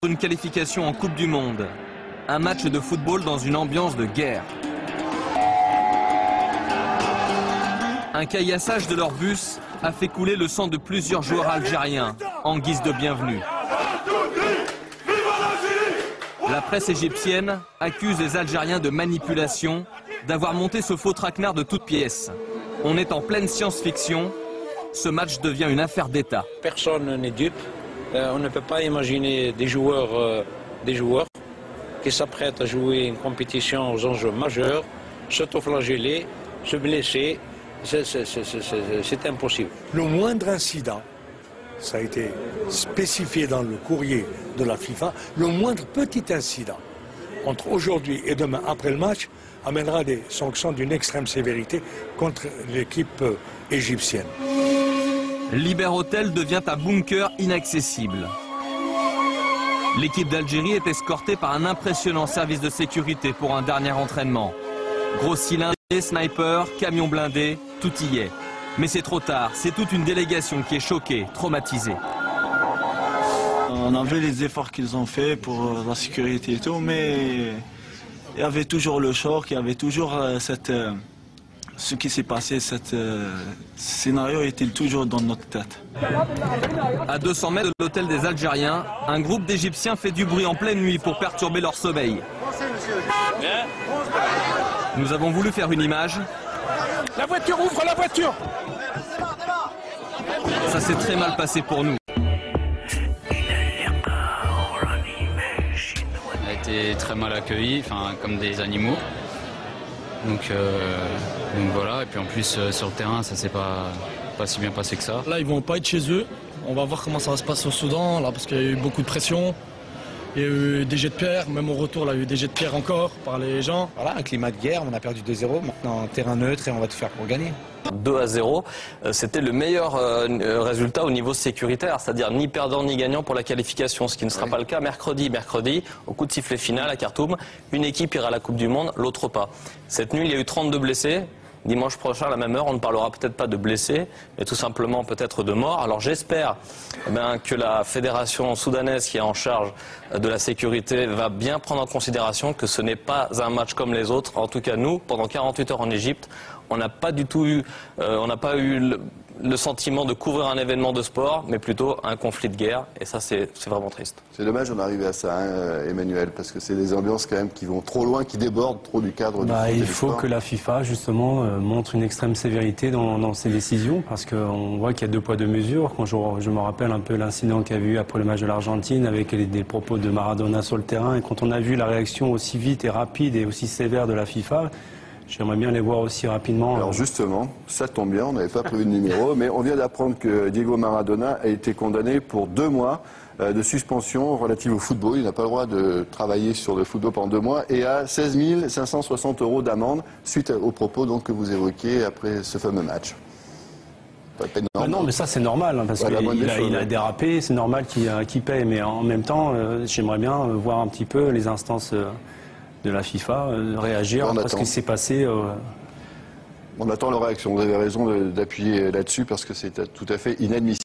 Une qualification en Coupe du Monde. Un match de football dans une ambiance de guerre. Un caillassage de leur bus a fait couler le sang de plusieurs joueurs algériens en guise de bienvenue. La presse égyptienne accuse les Algériens de manipulation, d'avoir monté ce faux traquenard de toutes pièces. On est en pleine science-fiction. Ce match devient une affaire d'État. Personne n'est dupe. On ne peut pas imaginer des joueurs qui s'apprêtent à jouer une compétition aux enjeux majeurs, s'autoflageller, se blesser. C'est impossible. Le moindre incident, ça a été spécifié dans le courrier de la FIFA, le moindre petit incident entre aujourd'hui et demain après le match amènera des sanctions d'une extrême sévérité contre l'équipe égyptienne. Liberhotel devient un bunker inaccessible. L'équipe d'Algérie est escortée par un impressionnant service de sécurité pour un dernier entraînement. Gros cylindres, snipers, camions blindés, tout y est. Mais c'est trop tard, c'est toute une délégation qui est choquée, traumatisée. On a vu les efforts qu'ils ont fait pour la sécurité et tout, mais il y avait toujours le choc, il y avait toujours ce qui s'est passé, ce scénario était toujours dans notre tête. À 200 mètres de l'hôtel des Algériens, un groupe d'Égyptiens fait du bruit en pleine nuit pour perturber leur sommeil. Nous avons voulu faire une image. La voiture, ouvre la voiture! Ça s'est très mal passé pour nous. On a été très mal accueillis, comme des animaux. Donc voilà, et puis en plus sur le terrain, ça s'est pas si bien passé que ça. Là, ils vont pas être chez eux. On va voir comment ça va se passer au Soudan, là, parce qu'il y a eu beaucoup de pression. Il y a eu des jets de pierre, même au retour, là, il y a eu des jets de pierre encore par les gens. Voilà, un climat de guerre, on a perdu 2-0, maintenant terrain neutre et on va tout faire pour gagner. 2-0, c'était le meilleur résultat au niveau sécuritaire, c'est-à-dire ni perdant ni gagnant pour la qualification, ce qui ne sera pas le cas mercredi. Mercredi, au coup de sifflet final à Khartoum, une équipe ira à la Coupe du Monde, l'autre pas. Cette nuit, il y a eu 32 blessés. Dimanche prochain, à la même heure, on ne parlera peut-être pas de blessés, mais tout simplement peut-être de morts. Alors j'espère que la fédération soudanaise qui est en charge de la sécurité va bien prendre en considération que ce n'est pas un match comme les autres. En tout cas, nous, pendant 48 heures en Égypte, on n'a pas du tout eu, le sentiment de couvrir un événement de sport, mais plutôt un conflit de guerre. Et ça, c'est vraiment triste. C'est dommage d'en arriver à ça, hein, Emmanuel, parce que c'est des ambiances quand même qui vont trop loin, qui débordent trop du cadre du foot. Il faut que la FIFA, justement, montre une extrême sévérité dans ses décisions, parce qu'on voit qu'il y a deux poids, deux mesures. Quand je me rappelle un peu l'incident qu'il y a eu après le match de l'Argentine, avec des propos de Maradona sur le terrain, et quand on a vu la réaction aussi vite et rapide et aussi sévère de la FIFA, j'aimerais bien les voir aussi rapidement. Alors justement, ça tombe bien, on n'avait pas prévu de numéro, mais on vient d'apprendre que Diego Maradona a été condamné pour 2 mois de suspension relative au football. Il n'a pas le droit de travailler sur le football pendant 2 mois et à 16 560 € d'amende suite aux propos donc, que vous évoquiez après ce fameux match. Non, mais ça c'est normal, hein, parce qu'il a dérapé, c'est normal qu'il paye, mais en même temps, j'aimerais bien voir un petit peu les instances de la FIFA réagir à ce qui s'est passé. On attend leur réaction. Vous avez raison d'appuyer là-dessus parce que c'est tout à fait inadmissible.